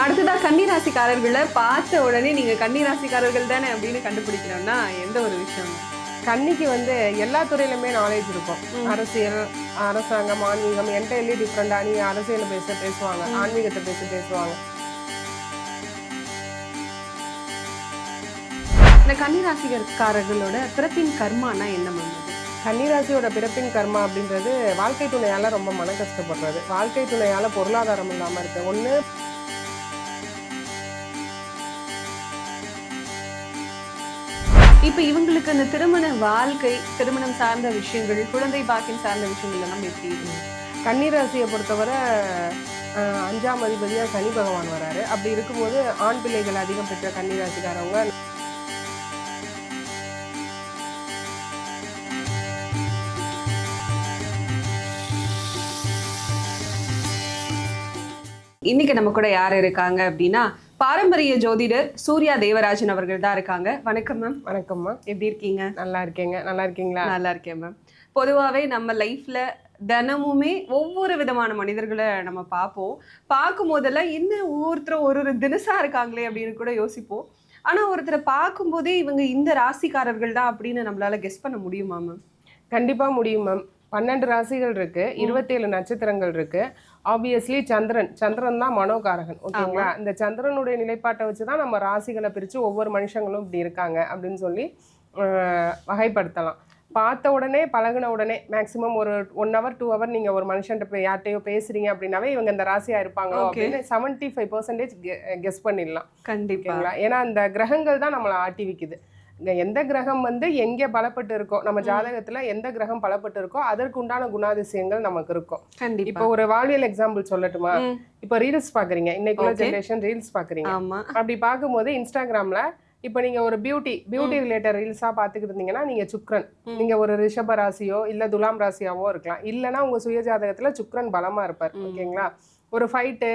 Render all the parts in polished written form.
அடுத்ததா கன்னிராசிக்காரர்களை பார்த்த உடனே நீங்க கன்னிராசிக்காரர்கள் தானே அப்படின்னு கண்டுபிடிக்கணும்னா எந்த ஒரு விஷயம்? கன்னிக்கு எல்லா துறையிலுமே நாலேஜ் இருக்கும். அரசியல், அரசாங்கம், ஆன்மீகம் என்டையர்லி டிஃப்ரெண்டா. நீ அரசியல் பேசுவாங்க, ஆன்மீகத்தை பேசுவாங்க. இந்த கன்னிராசிக்காரர்களோட பிறப்பின் கர்மானா என்ன பண்ணுது? கன்னிராசியோட பிறப்பின் கர்மா அப்படின்றது வாழ்க்கை துணையால ரொம்ப மன கஷ்டப்படுறது, வாழ்க்கை துணையால பொருளாதாரம் இல்லாம இருக்கு. ஒண்ணு இப்ப இவங்களுக்கு இந்த திருமண வாழ்க்கை, திருமணம் சார்ந்த விஷயங்கள், குழந்தை பாக்கியம் சார்ந்த விஷயங்கள் எல்லாம் எப்படி இருக்கு? கன்னிராசியை பொறுத்தவரை 5ஆம் அதிபதியா சனி பகவான் வராரு. அப்படி இருக்கும்போது ஆண் பிள்ளைகள் அதிகம் பெற்ற கன்னிராசிக்காரவங்க இன்னைக்கு நம்ம கூட யார் இருக்காங்க அப்படின்னா பாரம்பரிய ஜோதிடர் சூர்யா தேவராஜன் அவர்கள் தான் இருக்காங்க. வணக்கம் மேம். வணக்கம்மா. எப்படி இருக்கீங்க? நல்லா இருக்கேங்க. நல்லா இருக்கீங்களா? நல்லா இருக்கேன் மேம். பொதுவாகவே நம்ம லைஃப்ல தினமுமே ஒவ்வொரு விதமான மனிதர்களை நம்ம பார்க்கும் போதெல்லாம் என்ன ஒவ்வொருத்தரும் ஒரு தினசா இருக்காங்களே அப்படின்னு கூட யோசிப்போம். ஆனா ஒருத்தரை பார்க்கும்போதே இவங்க இந்த ராசிக்காரர்கள் தான் அப்படின்னு நம்மளால கெஸ் பண்ண முடியுமா மேம்? கண்டிப்பா முடியும் மேம். 12 ராசிகள் இருக்கு, 27 நட்சத்திரங்கள் இருக்கு. ஆப்வியஸ்லி சந்திரன் தான் மனோகாரகன். ஓகேங்களா? இந்த சந்திரனுடைய நிலைப்பாட்டை வச்சுதான் நம்ம ராசிகளை பிரிச்சு ஒவ்வொரு மனுஷங்களும் இப்படி இருக்காங்க அப்படின்னு சொல்லி வகைப்படுத்தலாம். பார்த்த உடனே பழகின உடனே மேக்சிமம் ஒரு 1 hour 2 hour நீங்க ஒரு மனுஷன்ட்ட யார்ட்டையோ பேசுறீங்க அப்படின்னாவே இவங்க இந்த ராசியா இருப்பாங்களோ அப்படின்னு 75% கெஸ் பண்ணிடலாம். கண்டிப்பா. ஏன்னா அந்த கிரகங்கள் தான் நம்மளை ஆட்டி விக்குது. எந்த கிரகம் எங்க பலப்பட்டு இருக்கோ, நம்ம ஜாதகத்துல எந்த கிரகம் பலப்பட்டு இருக்கோ அதற்கு உண்டான குணாதிசயங்கள் நமக்கு இருக்கும். இப்போ ஒரு வாழ்வியல் எக்ஸாம்பிள் சொல்லட்டுமா? இப்ப ரீல்ஸ் பாக்குறீங்க, இன்னைக்குள்ள ஜெனரேஷன் ரீல்ஸ் பாக்குறீங்க. அப்படி பார்க்கும்போது இன்ஸ்டாகிராம்ல இப்ப நீங்க ஒரு பியூட்டி ரிலேட்டட் ரீல்ஸா பாத்துக்கிட்டு இருந்தீங்கன்னா நீங்க சுக்ரன், நீங்க ஒரு ரிஷப ராசியோ இல்ல துலாம் ராசியாவோ இருக்கலாம். இல்லைன்னா உங்க சுய ஜாதகத்துல சுக்ரன் பலமா இருப்பார். ஓகேங்களா? ஒரு ஃபைட்டு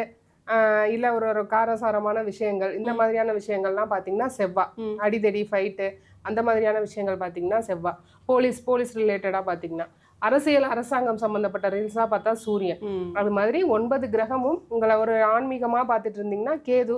இல்ல ஒரு காரசாரமான விஷயங்கள், இந்த மாதிரியான விஷயங்கள்லாம் பாத்தீங்கன்னா செவ்வாய். அடிதடி, ஃபைட்டு, அந்த மாதிரியான விஷயங்கள் பாத்தீங்கன்னா செவ்வாய். போலீஸ் ரிலேட்டடா பாத்தீங்கன்னா, அரசியல், அரசாங்கம் சம்பந்தப்பட்ட ரீல்ஸா பார்த்தா சூரியன். அது மாதிரி 9 கிரகமும் உங்களை ஒரு ஆன்மீகமா பார்த்துட்டு இருந்தீங்கன்னா கேது,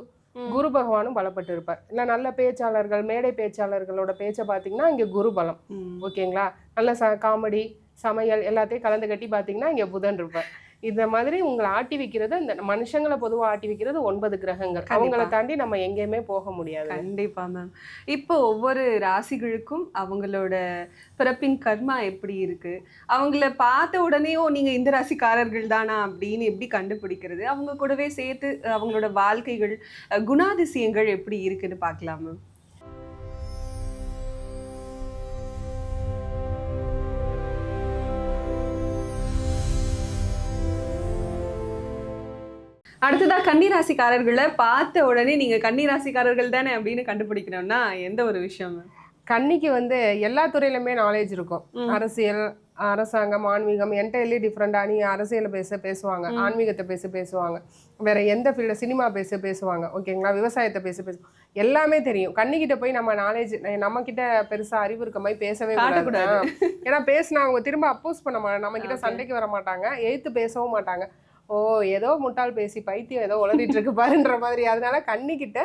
குரு பகவானும் பலப்பட்டு இருப்பார். இல்ல நல்ல பேச்சாளர்கள், மேடை பேச்சாளர்களோட பேச்சை பாத்தீங்கன்னா இங்க குரு பலம். ஓகேங்களா? நல்ல காமெடி, சமையல் எல்லாத்தையும் கலந்து கட்டி பாத்தீங்கன்னா இங்க புதன் இருப்பார். இந்த மாதிரி உங்களை ஆட்டி வைக்கிறது, இந்த மனுஷங்களை பொதுவா ஆட்டி வைக்கிறது 9 கிரகங்கள். அவங்களை தாண்டி நம்ம எங்கேயுமே போக முடியாது. கண்டிப்பா மேம். இப்போ ஒவ்வொரு ராசிகளுக்கும் அவங்களோட பிறப்பின் கர்மா எப்படி இருக்கு, அவங்கள பார்த்த உடனேயோ நீங்க இந்த ராசிக்காரர்கள் தானா அப்படின்னு எப்படி கண்டுபிடிக்கிறது, அவங்க கூடவே சேர்த்து அவங்களோட வாழ்க்கைகள், குணாதிசயங்கள் எப்படி இருக்குன்னு பார்க்கலாம் மேம். அடுத்ததா கன்னிராசிக்காரர்களை பார்த்த உடனே நீங்க கன்னிராசிக்காரர்கள் தானே அப்படின்னு கண்டுபிடிக்கணும்னா எந்த ஒரு விஷயம்? கன்னிக்கு எல்லா துறையிலுமே நாலேஜ் இருக்கும். அரசியல், அரசாங்கம், ஆன்மீகம் என்டையர்லி டிஃப்ரெண்டா. நீ அரசியலை பேசுவாங்க, ஆன்மீகத்தை பேசுவாங்க, வேற எந்த ஃபீல்டு, சினிமா பேசுவாங்க. ஓகேங்களா? விவசாயத்தை பேசுவாங்க. எல்லாமே தெரியும். கன்னிக்கிட்ட போய் நம்ம நாலேஜ், நம்ம கிட்ட பெருசா அறிவு இருக்க மாதிரி பேசவே கூடாது. ஏன்னா பேசினா அவங்க திரும்ப அப்போஸ் பண்ண மாட்டாங்க, நம்ம கிட்ட சண்டைக்கு வர மாட்டாங்க, எதிர்த்து பேசவும் மாட்டாங்க. ஓ ஏதோ முட்டாள் பேசி பைத்தியம் ஏதோ உளறிட்டு இருக்கு பாருன்ற மாதிரி. அதனால கன்னிக்கிட்ட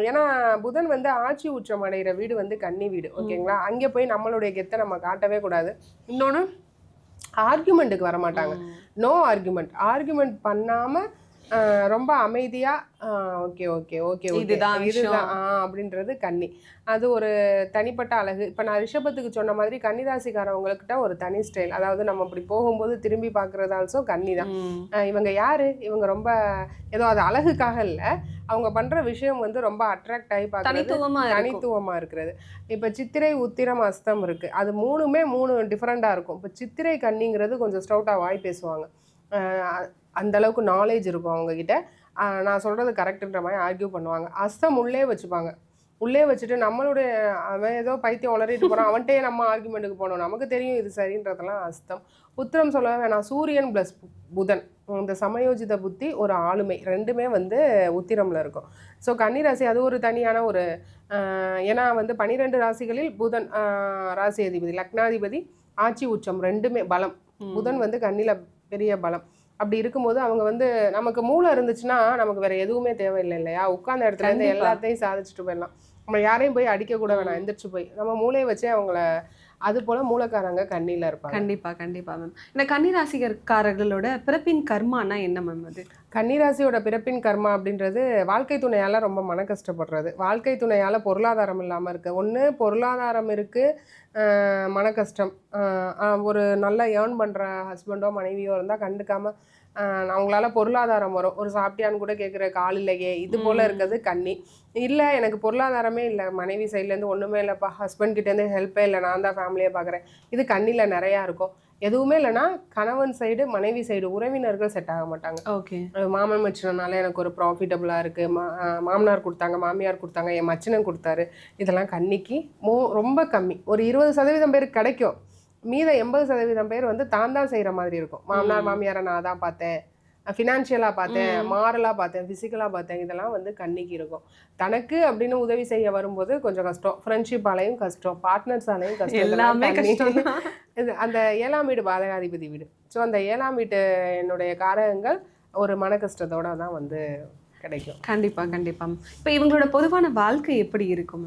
ஏன்னா புதன் ஆட்சி உச்சம் அடைகிற வீடு கன்னி வீடு. ஓகேங்களா? அங்கே போய் நம்மளுடைய கெத்தை நம்ம காட்டவே கூடாது. இன்னொன்று, ஆர்கியூமெண்ட்டுக்கு வர மாட்டாங்க. நோ ஆர்கியூமெண்ட் பண்ணாம ரொம்ப அமைதியா ஓகே ஓகே ஓகே இதுதான் அப்படின்றது கன்னி. அது ஒரு தனிப்பட்ட அழகு. இப்போ நான் ரிஷபத்துக்கு சொன்ன மாதிரி கன்னிராசிக்காரவங்கக்கிட்ட ஒரு தனி ஸ்டைல். அதாவது நம்ம இப்படி போகும்போது திரும்பி பார்க்கறது ஆல்சோ கன்னி தான். இவங்க யாரு, இவங்க ரொம்ப ஏதோ அது அழகுக்காக இல்லை, அவங்க பண்ற விஷயம் ரொம்ப அட்ராக்ட் ஆகி பார்க்கறது, தனித்துவமா இருக்கிறது. இப்போ சித்திரை, உத்திரம், அஸ்தம் இருக்கு. அது மூணுமே 3 டிஃப்ரெண்டா இருக்கும். இப்போ சித்திரை கன்னிங்கிறது கொஞ்சம் ஸ்டவுட்டா வாய் பேசுவாங்க, அந்த அளவுக்கு நாலேஜ் இருக்கும் அவங்க கிட்ட. நான் சொல்றது கரெக்டுன்ற மாதிரி ஆர்கியூ பண்ணுவாங்க. அஸ்தம் உள்ளே வச்சுட்டு நம்மளுடைய அவன் ஏதோ பைத்தியம் உளறிட்டு போறான், அவன்கிட்டயே நம்ம ஆர்கியூமெண்ட்டுக்கு போனோம், நமக்கு தெரியும் இது சரின்றதெல்லாம் அஸ்தம். உத்திரம் சொல்லவே வேணாம், சூரியன் ப்ளஸ் புதன், இந்த சமயோஜித புத்தி, ஒரு ஆளுமை, ரெண்டுமே உத்திரம்ல இருக்கும். ஸோ கன்னிராசி அது ஒரு தனியான ஒரு ஏன்னா 12 ராசிகளில் புதன் ராசி அதிபதி, லக்னாதிபதி, ஆட்சி உச்சம் ரெண்டுமே பலம். புதன் கன்னில பெரிய பலம். அப்படி இருக்கும்போது அவங்க வந்து நமக்கு மூளை இருந்துச்சுன்னா நமக்கு வேற எதுவுமே தேவையில்லை இல்லையா? உட்கார்ந்த இடத்துல இருந்து கண்டிப்பா. எல்லாத்தையும் சாதிச்சுட்டு போயிடலாம். நம்ம யாரையும் போய் அடிக்க கூட வேணாம், எந்திரிச்சு போய் நம்ம மூளையை வச்சே அவங்கள. அது போல மூலக்காரங்க கண்ணில இருப்பாங்க. கண்டிப்பா கண்டிப்பா மேம். இந்த கன்னிராசிக்காரர்களோட பிறப்பின் கர்மானா என்ன மேம் அது? கன்னிராசியோட பிறப்பின் கர்மா அப்படின்றது வாழ்க்கை துணையால ரொம்ப மன கஷ்டப்படுறது. வாழ்க்கை துணையால பொருளாதாரம் இல்லாம இருக்கு. ஒண்ணு பொருளாதாரம் இருக்கு, மன கஷ்டம். ஒரு நல்லா ஏர்ன் பண்ற ஹஸ்பண்டோ மனைவியோ இருந்தா கண்டுக்காம அவங்களால பொருளாதாரம் வரும். ஒரு சாப்பிட்டியான்னு கூட கேட்குறக்கு ஆள் இல்லையே, இது போல இருக்கிறது கன்னி. இல்லை எனக்கு பொருளாதாரமே இல்லை, மனைவி சைட்லேருந்து ஒன்றுமே இல்லைப்பா, ஹஸ்பண்ட் கிட்டேருந்து ஹெல்ப்பே இல்லை, நான் தான் ஃபேமிலியை பார்க்குறேன், இது கண்ணியில் நிறையா இருக்கும். எதுவுமே இல்லைன்னா கணவன் சைடு மனைவி சைடு உறவினர்கள் செட் ஆக மாட்டாங்க. ஓகே. மாமன் மச்சினால எனக்கு ஒரு ப்ராஃபிட்டபுளாக இருக்குது, மாமனார் கொடுத்தாங்க, மாமியார் கொடுத்தாங்க, என் மச்சினன் கொடுத்தாரு, இதெல்லாம் கன்னிக்கு ரொம்ப கம்மி. ஒரு 20% பேருக்கு கிடைக்கும். மீத 80% பேர் வந்து தான் செய்கிற மாதிரி இருக்கும். மாமனார் மாமியாரை நான் தான் பார்த்தேன், ஃபினான்ஷியலாக பார்த்தேன், மாரலாக பார்த்தேன், ஃபிசிக்கலாக பார்த்தேன், இதெல்லாம் வந்து கன்னிக்கு இருக்கும். தனக்கு அப்படின்னு உதவி செய்ய வரும்போது கொஞ்சம் கஷ்டம், ஃப்ரெண்ட்ஷிப்பாலையும் கஷ்டம், பார்ட்னர்ஸாலையும் கஷ்டம், எல்லாமே கஷ்டம். இது அந்த 7ஆம் வீடு பாதகாதிபதி வீடு. ஸோ அந்த 7ஆம் வீட்டு என்னுடைய காரகங்கள் ஒரு மன கஷ்டத்தோட தான் வந்து கிடைக்கும். கண்டிப்பா கண்டிப்பா. இப்போ இவங்களோட பொதுவான வாழ்க்கை எப்படி இருக்கும்?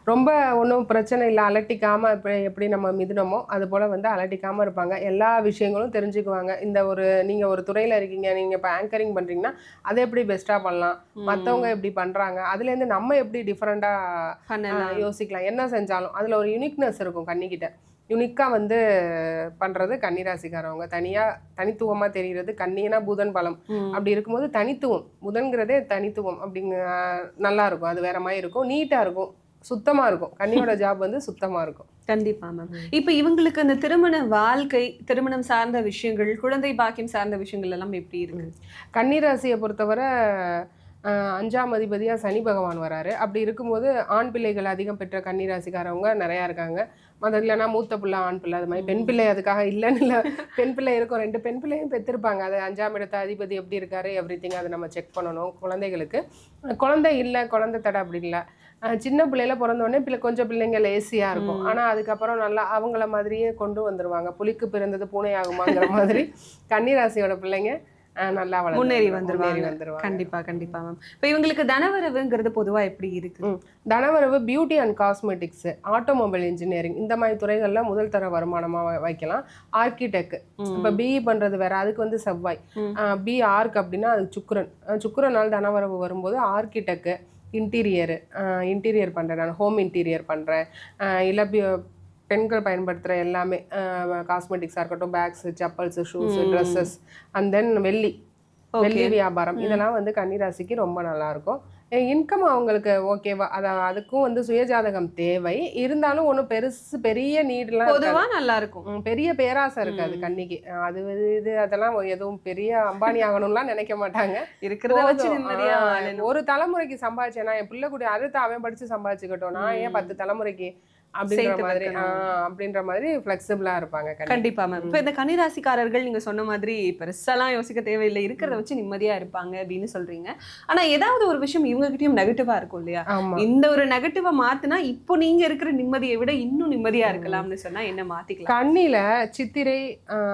ரொம்ப ஒன்றும் பிரச்சனை இல்லை, அலட்டிக்காமல் எப்படி நம்ம மிதுனமோ அது போல் வந்து அலட்டிக்காமல் இருப்பாங்க. எல்லா விஷயங்களும் தெரிஞ்சுக்குவாங்க. இந்த ஒரு நீங்கள் ஒரு துறையில் இருக்கீங்க, நீங்கள் இப்போ ஆங்கரிங் பண்ணுறீங்கன்னா அதை எப்படி பெஸ்ட்டாக பண்ணலாம், மற்றவங்க எப்படி பண்ணுறாங்க, அதுலேருந்து நம்ம எப்படி டிஃப்ரெண்ட்டாக யோசிக்கலாம், என்ன செஞ்சாலும் அதில் ஒரு யூனிக்னஸ் இருக்கும். கன்னிக்கிட்ட யுனிக்காக வந்து பண்ணுறது கன்னிராசிக்காரவங்க. தனித்துவமாக தெரிகிறது. கன்னினா புதன் பலம், அப்படி இருக்கும்போது தனித்துவம், புதன்கிறதே தனித்துவம் அப்படிங்க, நல்லா இருக்கும். அது வேற மாதிரி இருக்கும், நீட்டாக இருக்கும், சுத்தமாக இருக்கும். கன்னியோட ஜாப் வந்து சுத்தமாக இருக்கும். கண்டிப்பா மேம். இப்போ இவங்களுக்கு அந்த திருமண வாழ்க்கை, திருமணம் சார்ந்த விஷயங்கள், குழந்தை பாக்கியம் சார்ந்த விஷயங்கள் எல்லாம் எப்படி இருக்கு? கன்னிராசியை பொறுத்தவரை 5ஆம் அதிபதியாக சனி பகவான் வராரு. அப்படி இருக்கும்போது ஆண் பிள்ளைகள் அதிகம் பெற்ற கன்னிராசிக்காரவங்க நிறையா இருக்காங்க. மற்ற இல்லைன்னா மூத்த பிள்ளை ஆண் பிள்ளை, அது மாதிரி பெண் பிள்ளை அதுக்காக இல்லைன்னு இல்லை, பெண் பிள்ளை இருக்கும், 2 பெண் பிள்ளையும் பெற்றிருப்பாங்க. அது 5ஆம் இடத்த அதிபதி எப்படி இருக்காரு எவ்ரிதிங் அதை நம்ம செக் பண்ணணும். குழந்தைகளுக்கு குழந்தை இல்லை, குழந்தை தடை அப்படி இல்லை. சின்ன பிள்ளையில பிறந்தோடனே கொஞ்சம் பிள்ளைங்க லேசியாக இருக்கும், ஆனால் அதுக்கப்புறம் நல்லா அவங்கள மாதிரியே கொண்டு வந்துடுவாங்க. புலிக்கு பிறந்தது பூனை ஆகுமாங்கிற மாதிரி கன்னிராசியோட பிள்ளைங்க நல்லா முன்னேறி வந்துருவாங்க. கண்டிப்பா கண்டிப்பா மேம். இப்போ இவங்களுக்கு தனவரவுங்கிறது பொதுவா எப்படி இருக்கு? தனவரவு beauty and cosmetics, automobile engineering, இந்த மாதிரி துறைகள்ல முதல் தர வருமானமா வைக்கலாம். ஆர்கிடெக்ட், இப்போ பிஇ பண்றது வேற, அதுக்கு வந்து செவ்வாய். பி ஆர்க் அப்படின்னா அது சுக்கிரன். சுக்கிரனால் தனவரவு வரும்போது ஆர்கிடெக்ட், இன்டீரியர் பண்றேன், நான் ஹோம் இன்டீரியர் பண்றேன், இல்லை பெண்கள் பயன்படுத்துகிற எல்லாமே காஸ்மெட்டிக்ஸாக இருக்கட்டும், bags, chappals, shoes, dresses, and then வெள்ளி வியாபாரம், இதெல்லாம் வந்து கன்னிராசிக்கு ரொம்ப நல்லாயிருக்கும். இன்கம் அவங்களுக்கு ஓகேவா, அதுக்கும் வந்து சுயஜாதகம் தேவை. இருந்தாலும் ஒன்றும் பெரிய நீட்லாம் பொதுவாக நல்லா இருக்கும், பெரிய பேராசை இருக்காது கன்னிக்கு. அது இது அதெல்லாம் எதுவும் பெரிய அம்பானி ஆகணும்லாம் நினைக்க மாட்டாங்க. இருக்கிறத வச்சு நிம்மதியா ஒரு தலைமுறைக்கு சம்பாதிச்சேன்னா என் பிள்ளை கூட அடுத்து அவன் படித்து சம்பாதிச்சுக்கட்டும், நான் ஏன் 10 தலைமுறைக்கு அப்படின்ற மாதிரி ஃப்ளெக்சிபிளா இருப்பாங்க. கண்டிப்பா மேம். இப்போ இந்த கன்னிராசிக்காரர்கள் நீங்க சொன்ன மாதிரி பெருசாலாம் யோசிக்க தேவையில்லை, இருக்கிறத வச்சு நிம்மதியா இருப்பாங்க அப்படின்னு சொல்றீங்க. ஆனா ஏதாவது ஒரு விஷயம் இவங்க கிட்டயும் நெகட்டிவா இருக்கும் இல்லையா? இந்த ஒரு நெகட்டிவா மாத்தினா இப்போ நீங்க இருக்கிற நிம்மதியை விட இன்னும் நிம்மதியா இருக்கலாம்னு சொன்னா என்ன மாத்திக்கலாம்? கண்ணில சித்திரை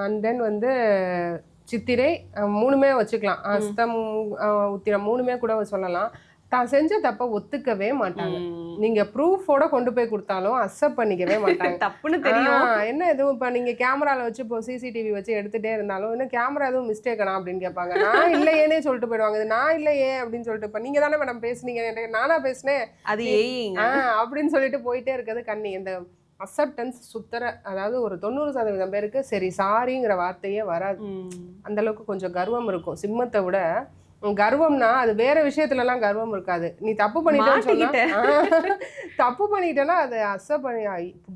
அண்ட் தென் வந்து சித்திரை 3மே வச்சுக்கலாம், அஸ்தம் உத்திரம் 3மே கூட சொல்லலாம். தான் செஞ்ச தப்ப ஒத்துக்கவே மாட்டாங்க. நீங்க ப்ரூஃபோட கொண்டு போய் கொடுத்தாலும் அக்செப்ட் பண்ணிக்கவே மாட்டாங்க. தப்புன்னு தெரியும். என்ன எதுவும் இப்போ நீங்க கேமரால வச்சு இப்போ சிசிடிவி வச்சு எடுத்துட்டே இருந்தாலும் இன்னும் கேமரா எதுவும் மிஸ்டேக்கா அப்படின்னு கேட்பாங்க. நான் இல்லையேனே சொல்லிட்டு போயிடுவாங்க. இது நான் இல்லையே அப்படின்னு சொல்லிட்டு, இப்போ நீங்க தானே மேடம் பேசுனீங்க, நானா பேசினேன் அது அப்படின்னு சொல்லிட்டு போயிட்டே இருக்கிறது கண்ணி. இந்த அக்செப்டன்ஸ் அதாவது ஒரு 90% பேருக்கு சரி சாரிங்கிற வார்த்தையே வராது. அந்த அளவுக்கு கொஞ்சம் கர்வம் இருக்கும். சிம்மத்தை விட கர்வம்னா அது வேற விஷயத்துலலாம் கர்வம் இருக்காது. நீ தப்பு பண்ணிட்டேன்னா அதை அக்செப்ட் பண்ணி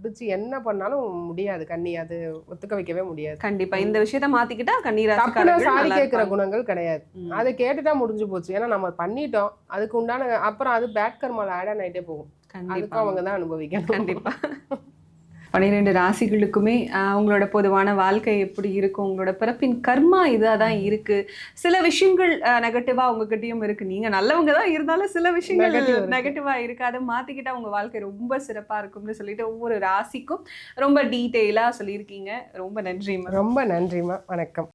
பிடிச்சி என்ன பண்ணாலும் முடியாது கண்ணி, அது ஒத்துக்க வைக்கவே முடியாது. கண்டிப்பா இந்த விஷயத்த மாத்திக்கிட்டா கன்னிராசிக்காரர்கள் சாரி கேட்கிற குணங்கள் கிடையாது. அதை கேட்டுட்டா முடிஞ்சு போச்சு. ஏன்னா நம்ம பண்ணிட்டோம், அதுக்கு உண்டான அப்புறம் அது பேட் கர்மால ஆட் ஆயிட்டே போகும். அதுக்கும் அவங்க தான் அனுபவிக்கணும். கண்டிப்பா 12 ராசிகளுக்குமே அவங்களோட பொதுவான வாழ்க்கை எப்படி இருக்கும், உங்களோட பிறப்பின் கர்மா இதாக தான் இருக்கு. சில விஷயங்கள் நெகட்டிவா உங்ககிட்டயும் இருக்கு, நீங்க நல்லவங்க தான் இருந்தாலும் சில விஷயங்கள் நெகட்டிவா இருக்கு. அதை மாத்திக்கிட்டா உங்க வாழ்க்கை ரொம்ப சிறப்பா இருக்கும்னு சொல்லிட்டு ஒவ்வொரு ராசிக்கும் ரொம்ப டீட்டெயிலா சொல்லியிருக்கீங்க. ரொம்ப நன்றிம்மா. ரொம்ப நன்றிம்மா. வணக்கம்.